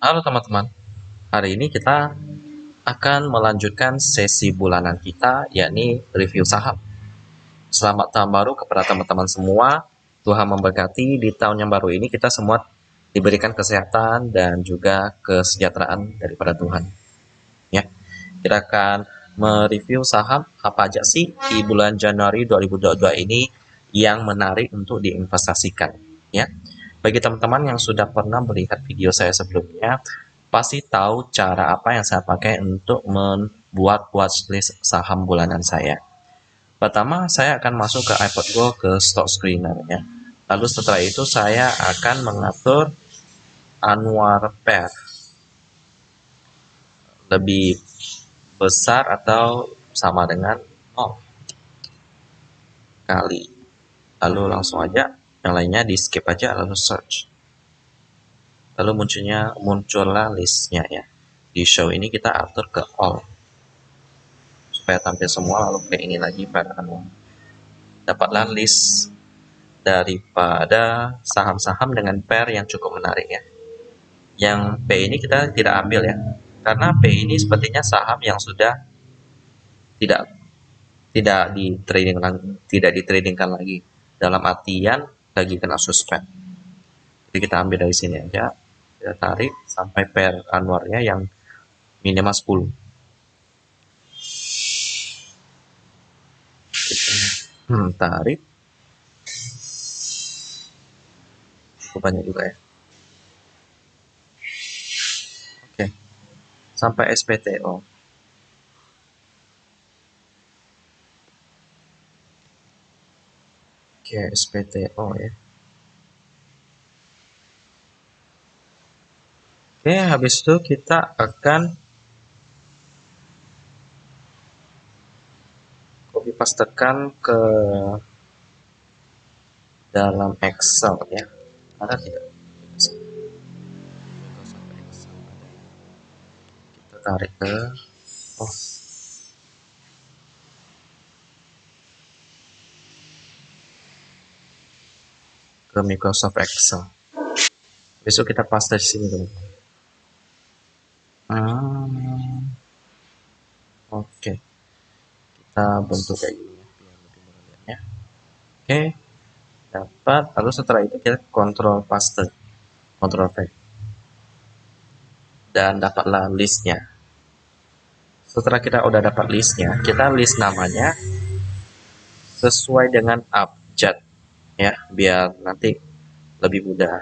Halo teman-teman, hari ini kita akan melanjutkan sesi bulanan kita, yakni review saham. Selamat tahun baru kepada teman-teman semua. Tuhan memberkati di tahun yang baru ini kita semua diberikan kesehatan dan juga kesejahteraan daripada Tuhan. Ya, kita akan mereview saham apa aja sih di bulan Januari 2022 ini yang menarik untuk diinvestasikan. Ya, bagi teman-teman yang sudah pernah melihat video saya sebelumnya, pasti tahu cara apa yang saya pakai untuk membuat watchlist saham bulanan saya. Pertama, saya akan masuk ke iPod Go ke stock screener ya. Lalu setelah itu saya akan mengatur Annual Pair lebih besar atau sama dengan 0 kali. Lalu langsung aja yang lainnya di skip aja lalu search. Lalu muncullah listnya ya. Di show ini kita atur ke all supaya tampil semua, lalu klik ini lagi pada annual. Dapatlah list daripada saham-saham dengan pair yang cukup menarik ya. Yang P ini kita tidak ambil ya, karena P ini sepertinya saham yang sudah tidak tidak ditradingkan lagi, dalam artian lagi kena suspend. Jadi kita ambil dari sini aja, kita tarik sampai pair annualnya yang minimal 10. Tarik cukup banyak juga ya. Oke, sampai SPTO. Oke, SPTO ya. Oke, habis itu kita akan copy pastekan ke dalam Excel ya. Ada tidak? Kita tarik ke Microsoft Excel. Besok kita paste di sini teman-teman. Oke. Kita bentuk kayak gini ya, biar lebih mudah lihatnya. Oke. Dapat, lalu setelah itu kita kontrol paste, kontrol V, dan dapatlah listnya. Setelah kita udah dapat listnya, kita list namanya sesuai dengan abjad ya, biar nanti lebih mudah.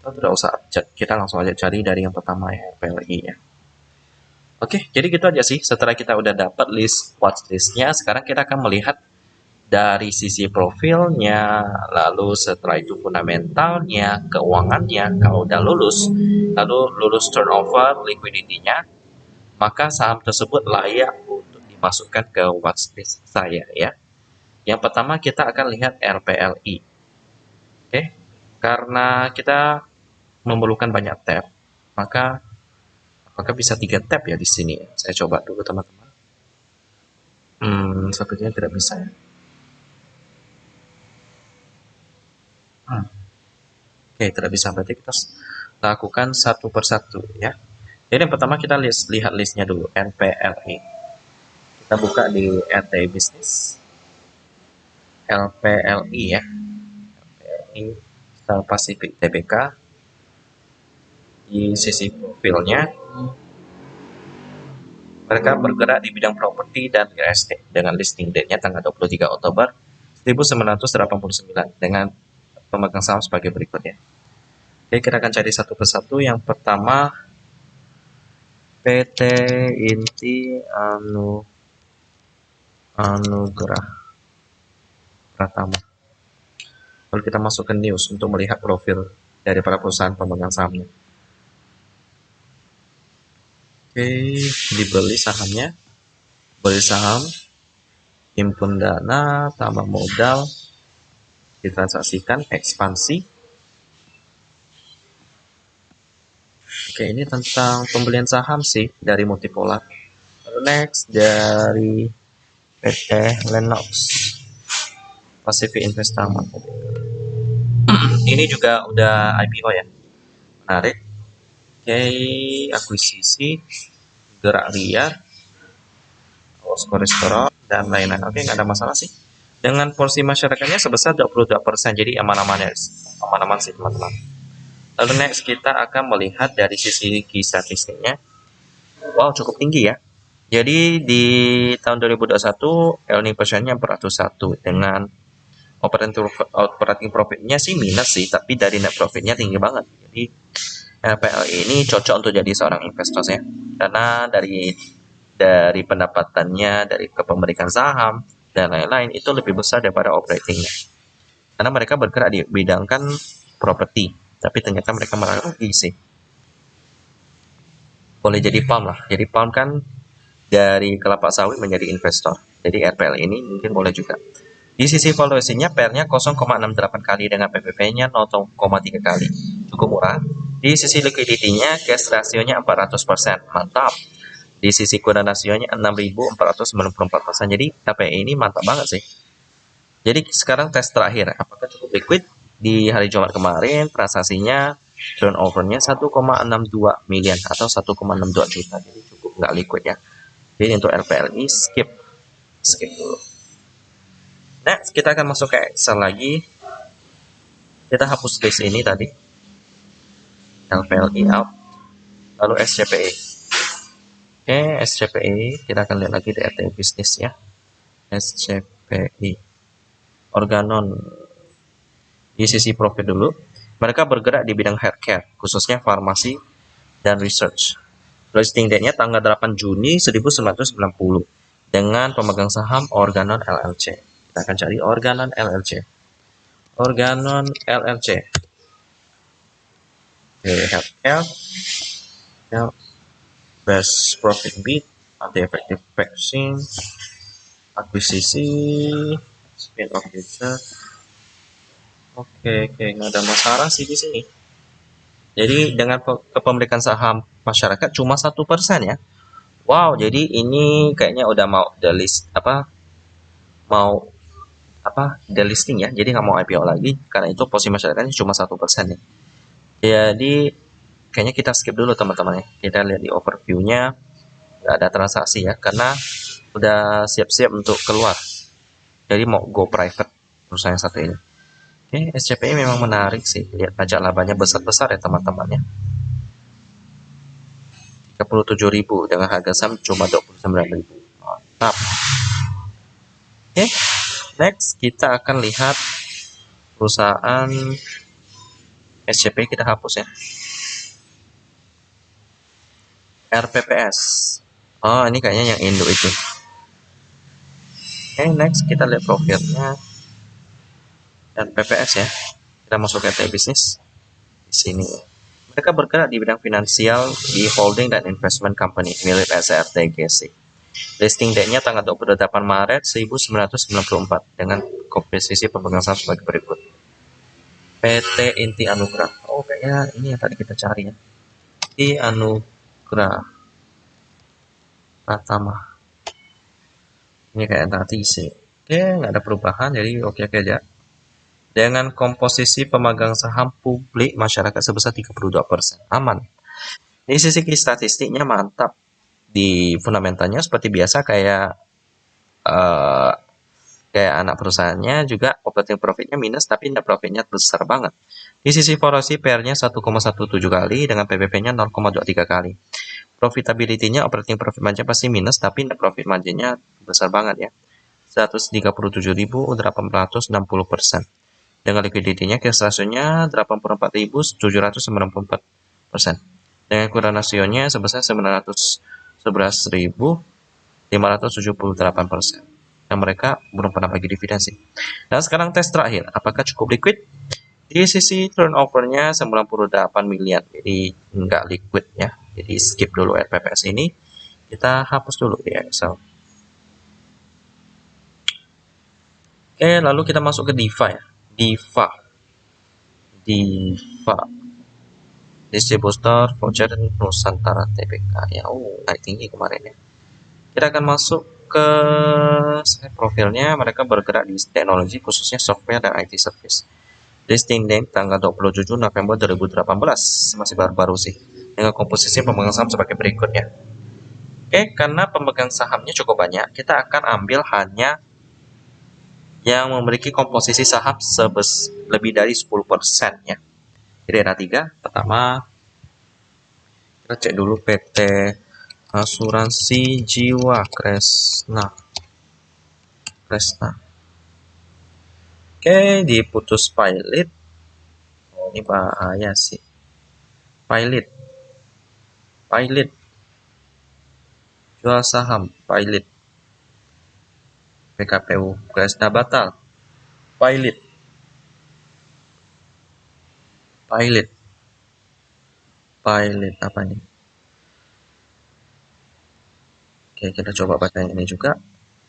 Atau tidak usah abjad, kita langsung aja cari dari yang pertama ya, PLI ya. Oke, jadi gitu aja sih. Setelah kita udah dapat list watchlistnya, sekarang kita akan melihat dari sisi profilnya, lalu setelah itu fundamentalnya, keuangannya. Kalau udah lulus, lalu lulus turnover, liquidity-nya, maka saham tersebut layak untuk dimasukkan ke watchlist saya ya. Yang pertama kita akan lihat RPLI. Oke, karena kita memerlukan banyak tab, maka apakah bisa 3 tab ya di sini? Saya coba dulu teman-teman. Sepertinya tidak bisa ya. Oke, tidak bisa, berarti kita lakukan satu persatu ya. Jadi yang pertama kita lihat listnya dulu, NPLI. Kita buka di RTI Bisnis, LPLI ya, LPLI Star Pacific Tbk. Di sisi profilnya, mereka bergerak di bidang properti dan real estate dengan listing date-nya tanggal 23 Oktober 1989 dengan pemegang saham sebagai berikutnya. Oke, kita akan cari satu persatu. Yang pertama PT Inti Anugrah Pratama. Lalu kita masuk ke news untuk melihat profil dari para perusahaan pemegang sahamnya. Oke, dibeli sahamnya, beli saham, himpun dana, tambah modal, ditransaksikan, ekspansi. Oke, ini tentang pembelian saham sih dari Multipolar. Lalu next dari PT Lennox. Pacific Investment. Ini juga udah IPO ya, menarik. Oke, akuisisi, gerak liar, kolesterol dan lain-lain. Oke, nggak ada masalah sih. Dengan porsi masyarakatnya sebesar 22%, jadi aman-aman ya, aman-aman sih teman-teman. Lalu next kita akan melihat dari sisi key statistiknya. Wow, cukup tinggi ya. Jadi di tahun 2021 earning per share-nya 401 dengan operating profit-nya sih minus sih, tapi dari net profit-nya tinggi banget. Jadi LPL ini cocok untuk jadi seorang investor ya, karena dari pendapatannya, dari kepemilikan saham dan lain-lain itu lebih besar daripada operatingnya. Karena mereka bergerak di bidang kan properti, tapi ternyata mereka malah rugi sih. Boleh jadi palm lah. Jadi palm kan dari kelapa sawit menjadi investor. Jadi RPL ini mungkin boleh juga. Di sisi valuasinya PER-nya 0,68 kali dengan PBV-nya 0,3 kali. Cukup murah. Di sisi liquidity-nya cash ratio-nya 400%. Mantap. Di sisi kurang rasionya 6.494%. Jadi KPI ini mantap banget sih. Jadi sekarang tes terakhir, apakah cukup liquid? Di hari Jumat kemarin transaksinya turnover-nya 1,62 million atau 1,62 juta. Jadi cukup nggak liquid ya. Jadi untuk LPLI skip dulu. Next kita akan masuk ke Excel lagi. Kita hapus list ini tadi. LPLI out. Lalu SCPE. Oke, SCPE kita akan lihat lagi di RT bisnis ya. SCPE. Organon. Di sisi profit dulu. Mereka bergerak di bidang healthcare, khususnya farmasi dan research. Listing date-nya tanggal 8 Juni 1990 dengan pemegang saham Organon LLC. Kita akan cari Organon LLC. Organon LLC. Oke, healthcare. Best profit beat, anti-effective vaccine, akuisisi, spin off user. Oke, nggak ada masalah sih di sini. Jadi dengan kepemilikan saham masyarakat cuma 1% ya. Wow, jadi ini kayaknya udah mau delisting ya. Jadi nggak mau IPO lagi karena itu posisi masyarakatnya cuma 1% ya. Jadi kayaknya kita skip dulu teman-teman ya. Kita lihat di overview-nya nggak ada transaksi ya karena udah siap-siap untuk keluar. Jadi mau go private perusahaan yang satu ini. Oke, SCPI memang menarik sih. Lihat pajak labanya besar-besar ya teman-teman ya. 37.000 dengan harga saham cuma 29.000. Mantap. Oke, next kita akan lihat perusahaan SCPI, kita hapus ya. RPPS. Oh, ini kayaknya yang Indo itu. Oke, next kita lihat profilnya RPPS ya. Kita masuk ke bisnis di sini. Mereka bergerak di bidang finansial di holding dan investment company milik SRTGC. Listing date-nya tanggal 28 Maret 1994 dengan komposisi pemegang saham sebagai berikut. PT Inti Anugrah. Oh, kayaknya ini yang tadi kita cari ya. Inti Anugrah Pratama. Ini kayak tadi sih. Oke, nggak ada perubahan, jadi oke aja. Dengan komposisi pemegang saham publik masyarakat sebesar 32%. Aman. Di sisi statistiknya mantap. Di fundamentalnya seperti biasa kayak anak perusahaannya juga operating profitnya minus tapi net profitnya besar banget. Di sisi valuasi PER-nya 1,17 kali dengan PBV-nya 0,23 kali. Profitability-nya operating profit margin pasti minus tapi net profit margin-nya besar banget ya. 137.860%. Dengan liquidity-nya cash ratio-nya 84.794%. Dengan kurang rasionya sebesar 911.578%. Dan mereka belum pernah bagi dividen sih. Nah, sekarang tes terakhir, apakah cukup liquid? Di sisi turnover-nya 98 miliar, jadi nggak liquid ya. Jadi skip dulu RPPS ini. Kita hapus dulu di Excel. Oke, lalu kita masuk ke DIVA ya. DIVA distributor voucher Nusantara TBK ya. Oh, naik tinggi kemarin ya. Kita akan masuk ke slide profilnya, mereka bergerak di teknologi khususnya software dan IT service. Listing date tanggal 27 November 2018, masih baru-baru sih. Dengan komposisi pemegang saham sebagai berikutnya. Oke, karena pemegang sahamnya cukup banyak, kita akan ambil hanya yang memiliki komposisi saham lebih dari 10% ya. Jadi ada 3. Pertama, kita cek dulu PT Asuransi Jiwa Kresna. Oke, diputus pilot. Oh, ini bahaya sih. Pilot. Jual saham pilot. PKPU Kresna batal. Pilot. Apa nih? Oke, kita coba baca yang ini juga.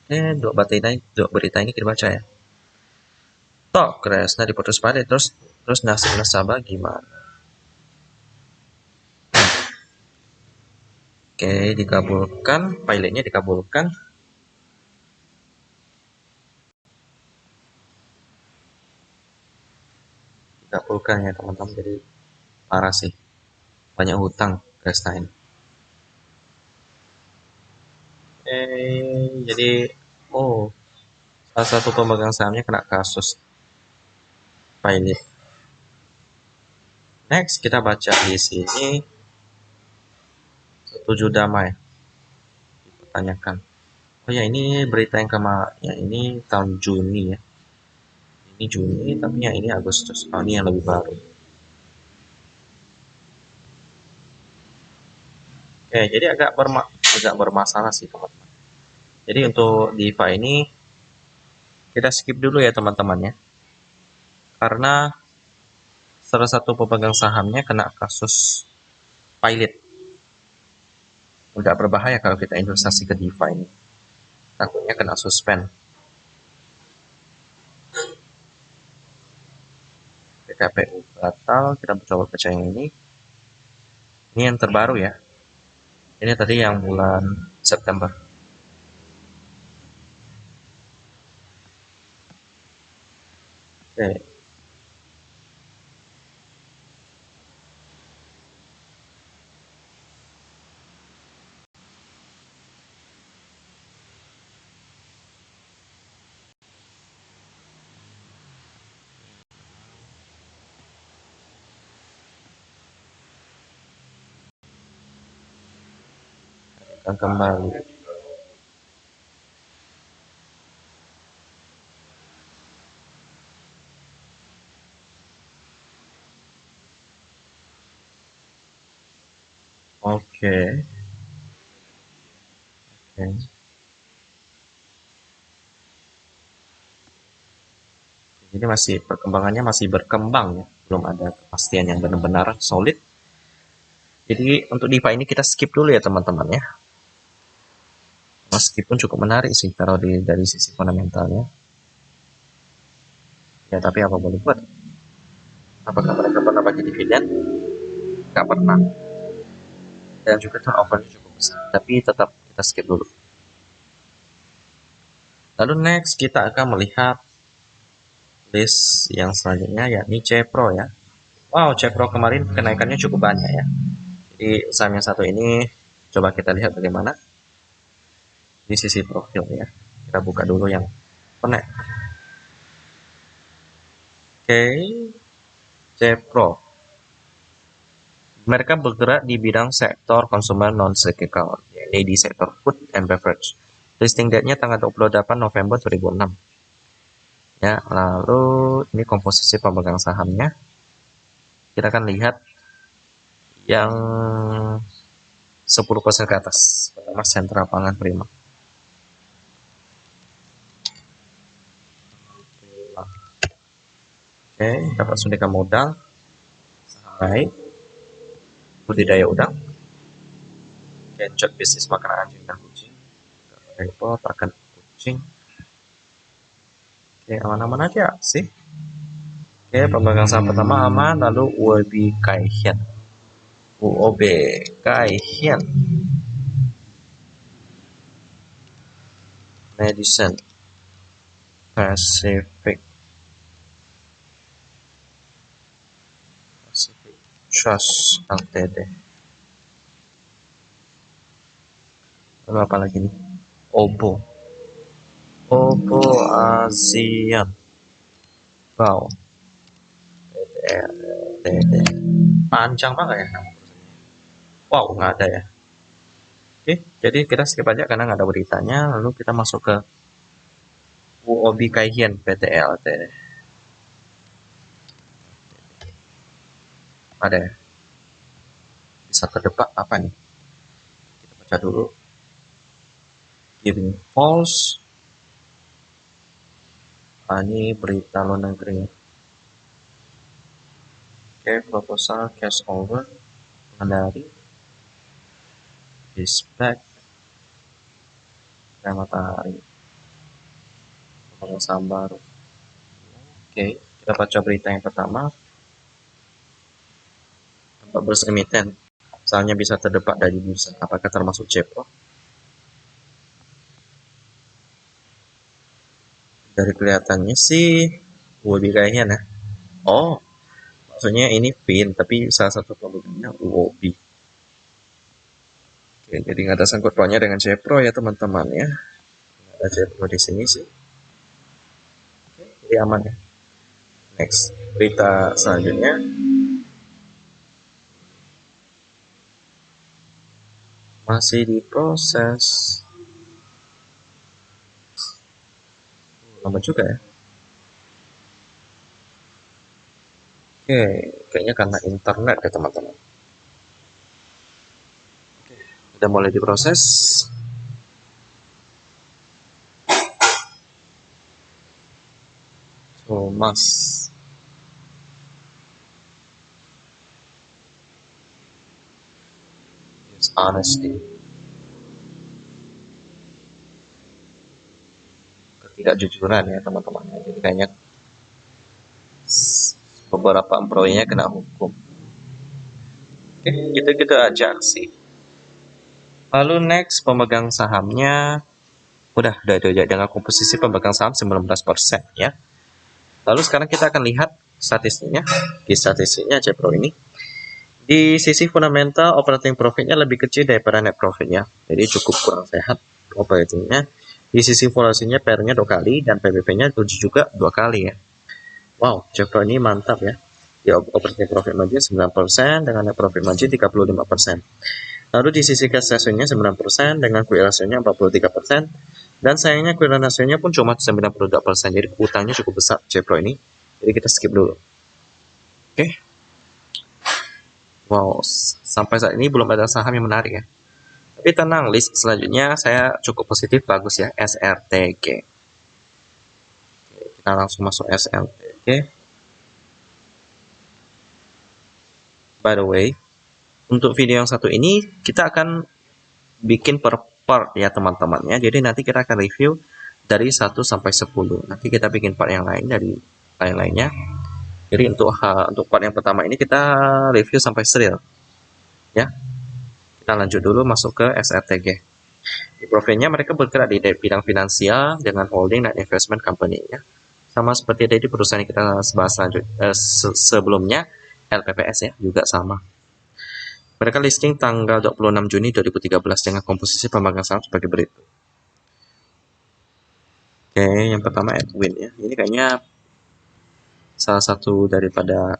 Dua berita ini kita baca ya. Tok Kresna diputus pilot, terus nasabah gimana? Oke, dikabulkan, pilotnya dikabulkan. Dikabulkan ya teman-teman, jadi parah sih. Banyak hutang Kresna ini. Jadi salah satu pemegang sahamnya kena kasus pilot. Next, kita baca di sini. Setuju damai. Dipertanyakan. Oh ya, ini berita yang ini tahun Juni ya. Ini Juni, tapi yang ini Agustus. Oh, ini yang lebih baru. Oke, jadi agak bermasalah sih teman-teman. Jadi untuk DeFi ini kita skip dulu ya teman-teman ya. Karena salah satu pemegang sahamnya kena kasus pilot. Udah berbahaya kalau kita investasi ke DeFi ini. Takutnya kena suspend. PKPU batal, kita coba baca yang ini. Ini yang terbaru ya. Ini tadi yang bulan September. Oke. Kita kembali. Oke. Jadi perkembangannya masih berkembang ya, belum ada kepastian yang benar-benar solid. Jadi untuk DeFi ini kita skip dulu ya teman-teman ya. Meskipun cukup menarik sih kalau dari sisi fundamentalnya. Ya tapi apa boleh buat? Apakah mereka pernah bagi dividen? Nggak pernah. Dan juga turnovernya cukup besar. Tapi tetap kita skip dulu. Lalu next kita akan melihat list yang selanjutnya yakni Cepro ya. Wow, Cepro kemarin kenaikannya cukup banyak ya. Jadi saham yang satu ini coba kita lihat bagaimana di sisi profil ya. Kita buka dulu yang connect. Oke, Cepro. Mereka bergerak di bidang sektor konsumen non-cyclical, yakni di sektor food and beverage. Listing date-nya tanggal 28 November 2006. Ya, lalu ini komposisi pemegang sahamnya. Kita akan lihat yang 10% ke atas. Pertama Sentra Pangan Prima. Oke, dapat suntikan modal. Baik. Budidaya udang. Genjot bisnis makanan anjing dan kucing. Repot akan kucing. Oke, aman-aman aja sih. Oke, pemegang saham pertama aman, lalu UOB Kaihian. Madison Pacific Trust Ltd. Lalu apa lagi nih? Oppo ASEAN. Wow. Ltd. Panjang banget ya. Wow, nggak ada ya. Oke, jadi kita skip aja karena nggak ada beritanya. Lalu kita masuk ke UOB Kay Hian PT Ltd. Ada ya? Bisa terdebak apa nih? Kita baca dulu. Giving false. Ini berita luar negeri. Oke, proposal cash over mengendari dispatch dan matahari saham baru. Oke, kita baca berita yang pertama. Tempat bursa emiten sahamnya bisa terdebak dari bursa, apakah termasuk CEPO? Dari kelihatannya sih UOB kayaknya nah. Oh, maksudnya ini PIN tapi salah satu produknya UOB. Oke, jadi nggak ada sangkut pautnya dengan CEPRO ya teman-teman ya. Nggak ada CEPRO di sini sih. Oke, jadi aman ya. Next, berita selanjutnya. Masih diproses. Lama juga ya. Oke, kayaknya karena internet ya teman-teman. Oke, udah mulai diproses. So, Mas. It's honesty. Ketidakjujuran ya teman-teman. Jadi kayaknya beberapa employee-nya kena hukum. Oke, gitu-gitu aja sih. Lalu next, pemegang sahamnya udah dengan komposisi pemegang saham 19% ya. Lalu sekarang kita akan lihat statistiknya. Di statistiknya CEPRO ini. Di sisi fundamental, operating profitnya lebih kecil daripada net profitnya. Jadi cukup kurang sehat operatingnya. Di sisi volasinya PR-nya 2 kali dan PBP-nya juga 2 kali ya. Wow, CEPRO ini mantap ya. Di operating profit margin 9% dengan net profit margin 35%. Lalu di sisi cash ratio-nya 9% dengan QI ratio-nya 43%. Dan sayangnya QI ratio-nya pun cuma 92%. Jadi utangnya cukup besar CEPRO ini. Jadi kita skip dulu. Oke. Wow, sampai saat ini belum ada saham yang menarik ya. Tapi tenang, list selanjutnya saya cukup positif, bagus ya, SRTG. Oke, kita langsung masuk SRTG. By the way, untuk video yang satu ini kita akan bikin per part ya teman-teman ya. Jadi nanti kita akan review dari 1 sampai 10. Nanti kita bikin part yang lain dari lain-lainnya. Jadi untuk part yang pertama ini kita review sampai serial ya. Kita lanjut dulu masuk ke SRTG. Di profilnya mereka bergerak di bidang finansial dengan holding dan investment company ya. Sama seperti tadi perusahaan yang kita bahas sebelumnya, LPPS ya, juga sama. Mereka listing tanggal 26 Juni 2013 dengan komposisi pemegang saham sebagai berikut. Oke, yang pertama Edwin ya. Ini kayaknya salah satu daripada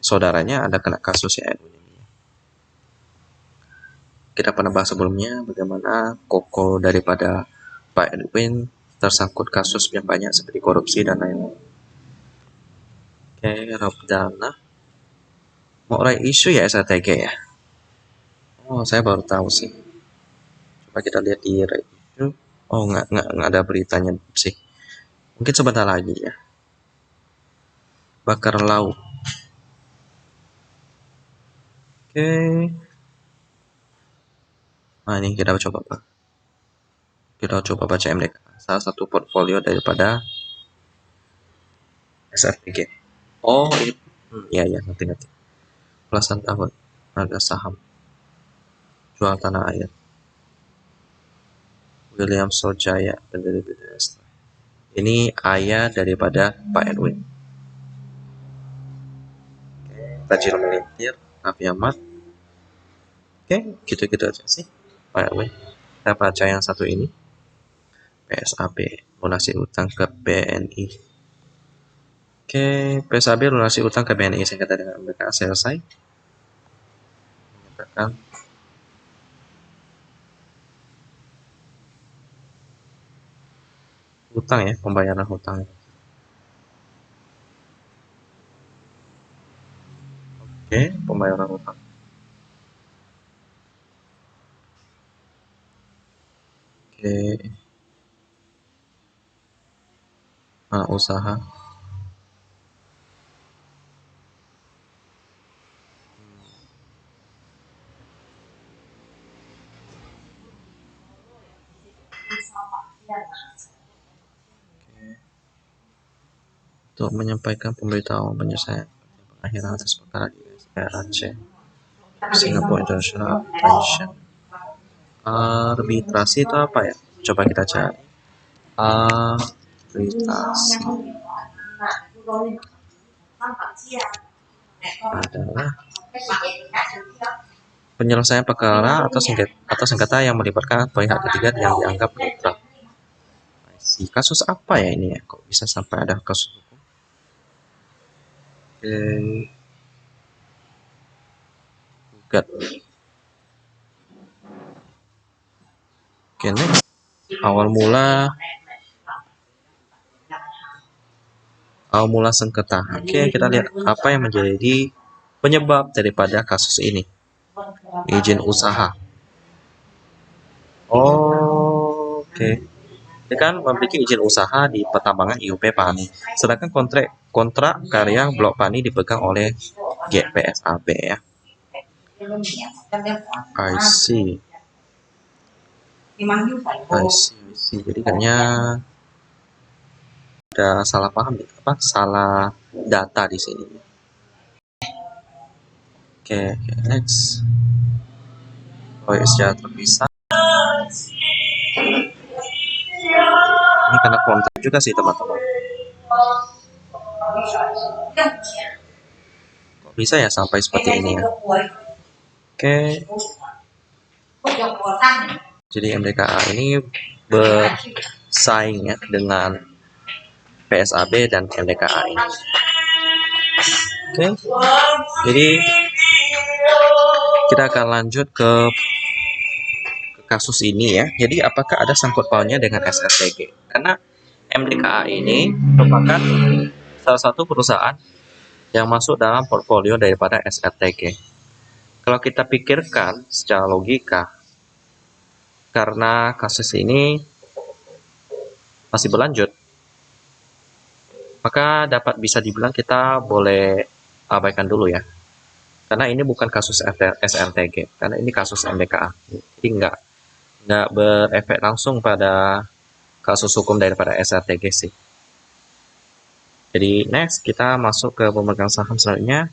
saudaranya ada kena kasus ya Edwin ini. Kita pernah bahas sebelumnya bagaimana koko daripada Pak Edwin tersangkut kasus yang banyak seperti korupsi dan lain-lain. Oke, Robdana. Mau right issue ya SRTG ya? Oh, saya baru tahu sih. Coba kita lihat di right issue. Oh, nggak ada beritanya sih. Mungkin sebentar lagi ya. Bakar lauk. Oke. Nah, ini kita coba baca MDK. Salah satu portfolio daripada SRTG. Oh, ini. Iya, ngerti. Belasan tahun. Harga saham. Jual tanah air. William Sojaya, pendiri BDS. Ini ayah daripada Pak Edwin. Rajin melintir, Raffi Ahmad. Oke, gitu-gitu aja sih Pak Edwin. Kita baca yang satu ini. PSAB, lunasi utang ke BNI. Oke, PSAB lunasi utang ke BNI singkat dengan mereka selesai. Menyatakan hutang ya, pembayaran hutang. Oke, pembayaran hutang. Oke, usaha. Untuk menyampaikan pemberitahuan penyelesaian pengakhiran atas perkara di SRAC Singapore International Arbitration. Arbitrasi itu apa ya? Coba kita cari. Arbitrasi adalah penyelesaian perkara atau sengketa yang melibatkan pihak ketiga yang dianggap netral. Kasus apa ya ini ya? Kok bisa sampai ada kasus hukum? Gugat. Oke, next. Awal mula sengketa. Oke, kita lihat apa yang menjadi penyebab daripada kasus ini. Izin usaha. Oke. Dia kan memiliki izin usaha di pertambangan IUP Pani. Sedangkan kontrak karya blok Pani dipegang oleh GPSAB ya. I see. Jadi kayaknya ada salah paham nih, salah data di sini. Oke, next. Proyek sejahtera terpisah. Ini karena kontrak juga sih teman-teman. Kok bisa ya sampai seperti ini ya? Oke. Jadi MDKA ini bersaing ya dengan PSAB dan MDKA ini. Oke. Jadi kita akan lanjut ke kasus ini ya. Jadi apakah ada sangkut pautnya dengan SRTG? Karena MDKA ini merupakan salah satu perusahaan yang masuk dalam portfolio daripada SRTG. Kalau kita pikirkan secara logika, karena kasus ini masih berlanjut, maka dapat bisa dibilang kita boleh abaikan dulu ya. Karena ini bukan kasus SRTG, karena ini kasus MDKA. Jadi nggak berefek langsung pada kasus hukum daripada SRTG sih. Jadi next kita masuk ke pemegang saham selanjutnya,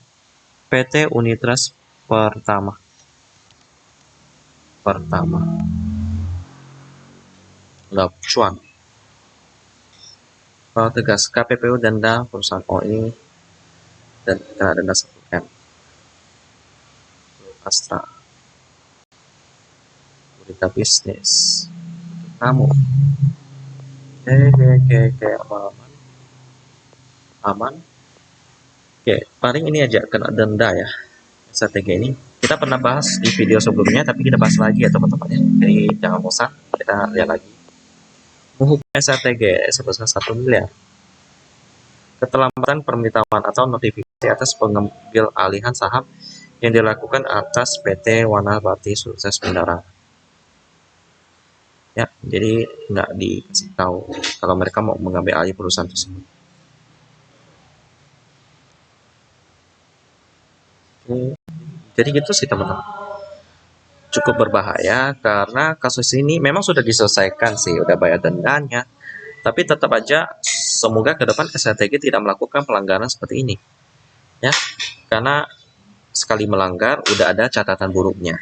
PT Unitrust Pertama. Cuan. Kalau tegas KPPU denda perusahaan ini dan kena denda 1 M. Astra. Berita bisnis. Kamu. Oke, aman. Oke, paling ini aja kena denda ya. Strategi ini kita pernah bahas di video sebelumnya, tapi kita bahas lagi ya teman-teman ya. Jadi jangan bosan, kita lihat lagi. Menghukum SRTG sebesar 1 miliar. Keterlambatan permintaan atau notifikasi atas pengambil alihan saham yang dilakukan atas PT Wanabati Sukses Bendara. Ya, jadi nggak dikasih tahu kalau mereka mau mengambil alih perusahaan tersebut. Jadi gitu sih teman-teman. Cukup berbahaya karena kasus ini memang sudah diselesaikan sih, udah bayar dendanya. Tapi tetap aja semoga ke depan SRTG tidak melakukan pelanggaran seperti ini. Ya, karena sekali melanggar udah ada catatan buruknya.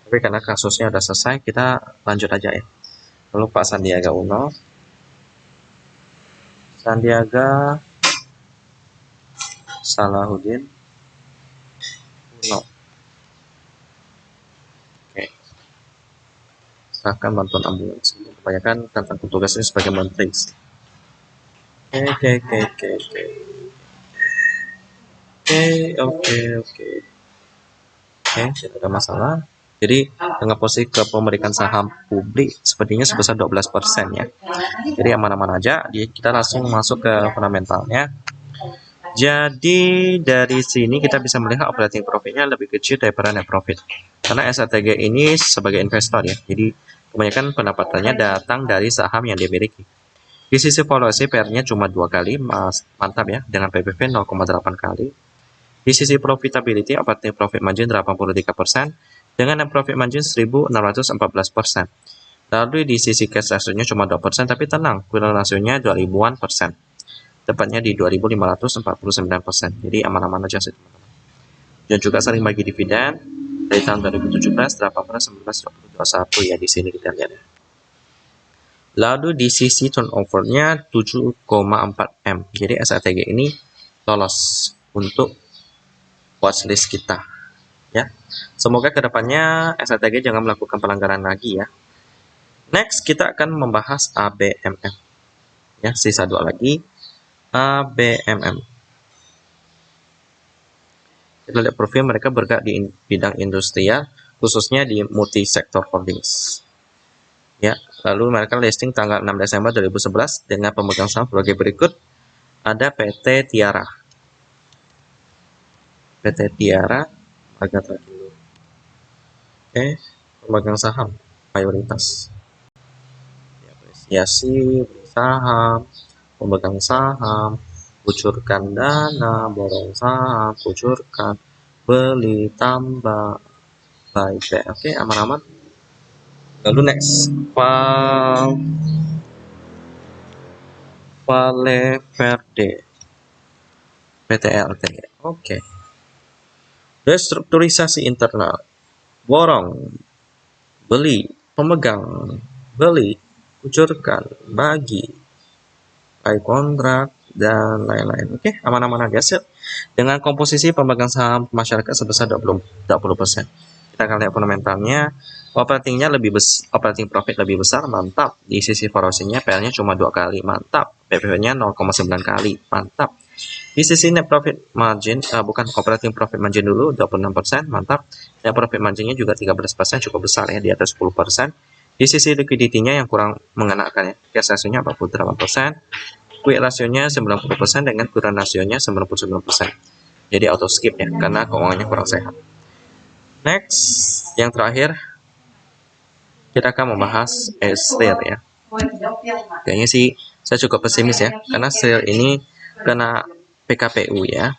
Tapi karena kasusnya udah selesai, kita lanjut aja ya. Lalu Pak Sandiaga Uno, Sandiaga Salahuddin Uno. Oke, serahkan bantuan ambulans. Kebanyakan tentang tugasnya sebagai menteri. Oke, tidak ada masalah. Jadi dengan posisi kepemilikan saham publik sepertinya sebesar 12% ya. Jadi aman-aman aja. Kita langsung masuk ke fundamentalnya. Jadi dari sini kita bisa melihat operating profitnya lebih kecil daripada net profit. Karena SATG ini sebagai investor ya. Jadi kebanyakan pendapatannya datang dari saham yang dimiliki. Di sisi valuasi PR-nya cuma 2 kali, mantap ya, dengan PBV 0,8 kali. Di sisi profitability, operating profit margin 83%, dengan net profit margin 1614%. Lalu di sisi cash ratio-nya cuma 2%, tapi tenang, current ratio-nya 2000-an persen. Tepatnya di 2549%. Jadi aman-aman aja sih teman-teman. Dan juga sering bagi dividen dari tahun 2017, 18, 19, 2021 ya, di sini kita lihat ya. Lalu di sisi turnover-nya 7,4 M. Jadi SATG ini lolos untuk watchlist kita ya. Semoga kedepannya SATG jangan melakukan pelanggaran lagi ya. Next kita akan membahas ABMM ya, sisa 2 lagi. ABMM, kita lihat profil mereka bergerak di bidang industrial, khususnya di multi sektor holdings ya. Lalu mereka listing tanggal 6 Desember 2011 dengan pemegang saham sebagai berikut. Ada PT Tiara, harga dulu. Pemegang saham mayoritas apresiasi, beli saham, pemegang saham, kucurkan dana, borong saham, kucurkan, beli, tambah, buyback. Oke, aman-aman. Lalu next, Vale Verde, PTLT. Oke. Restrukturisasi internal, borong, beli, pemegang, beli, kucurkan, bagi, buy kontrak, dan lain-lain. Oke, aman-aman aja sih. Dengan komposisi pemegang saham masyarakat sebesar 20%. Kita akan lihat fundamentalnya. Operating profit lebih besar, mantap. Di sisi valuasinya PR-nya cuma 2 kali, mantap. PBV-nya 0,9 kali, mantap. Di sisi net profit margin, operating profit margin dulu 26%, mantap. Net profit marginnya juga 13%, cukup besar ya, di atas 10%. Di sisi liquidity-nya yang kurang mengenakan ya, cash ratio-nya 48%, quick ratio-nya 90% dengan current ratio-nya 99%. Jadi auto skip ya, karena keuangannya kurang sehat. Next, yang terakhir kita akan membahas SRIR ya. Kayaknya sih saya cukup pesimis ya, karena SRIR ini kena PKPU ya.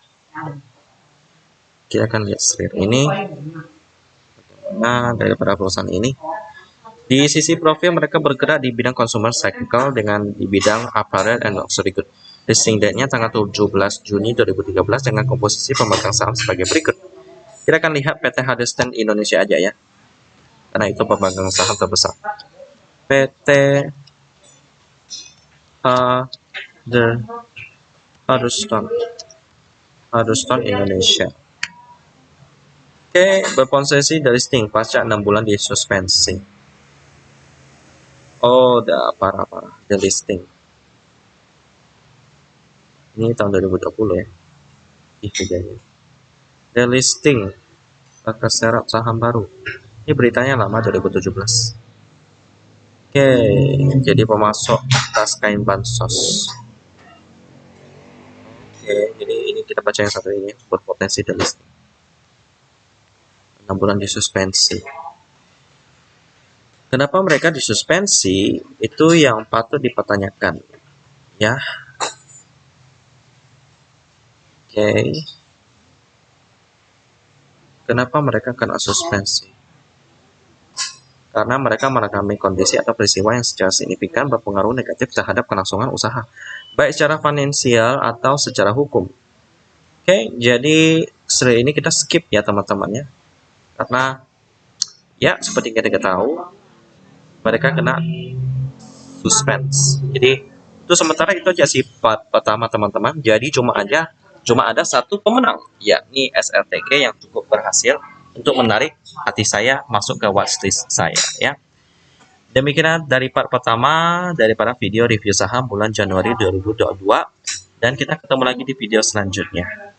Kita akan lihat SRIR ini bagaimana daripada perusahaan ini. Di sisi profil mereka bergerak di bidang consumer cyclical dengan di bidang apparel and luxury good. Listing date-nya tanggal 17 Juni 2013 dengan komposisi pemegang saham sebagai berikut. Kita akan lihat PT Hardestan Indonesia aja ya, karena itu pemegang saham terbesar. PT Hardestan Indonesia. Oke, berposisi dari listing pasca 6 bulan di suspensi. Oh, udah parah-parah delisting. Ini tahun 2020 ya. Videonya. Delisting pakai syarat saham baru. Ini beritanya lama 2017. Oke, jadi pemasok tas kain bansos. Oke, jadi ini kita baca yang satu ini, berpotensi delisting. 6 bulan disuspensi. Kenapa mereka disuspensi? Itu yang patut dipertanyakan. Ya. Oke. Kenapa mereka kena suspensi? Karena mereka merekami kondisi atau peristiwa yang secara signifikan berpengaruh negatif terhadap kelangsungan usaha, baik secara finansial atau secara hukum. Oke, jadi SRIR ini kita skip ya teman-teman ya. Karena ya seperti kita tahu, mereka kena suspense. Jadi itu sementara itu aja sih part pertama teman-teman. Jadi cuma ada satu pemenang, yakni SLTG yang cukup berhasil untuk menarik hati saya masuk ke watchlist saya ya. Demikian dari part pertama daripada video review saham bulan Januari 2022, dan kita ketemu lagi di video selanjutnya.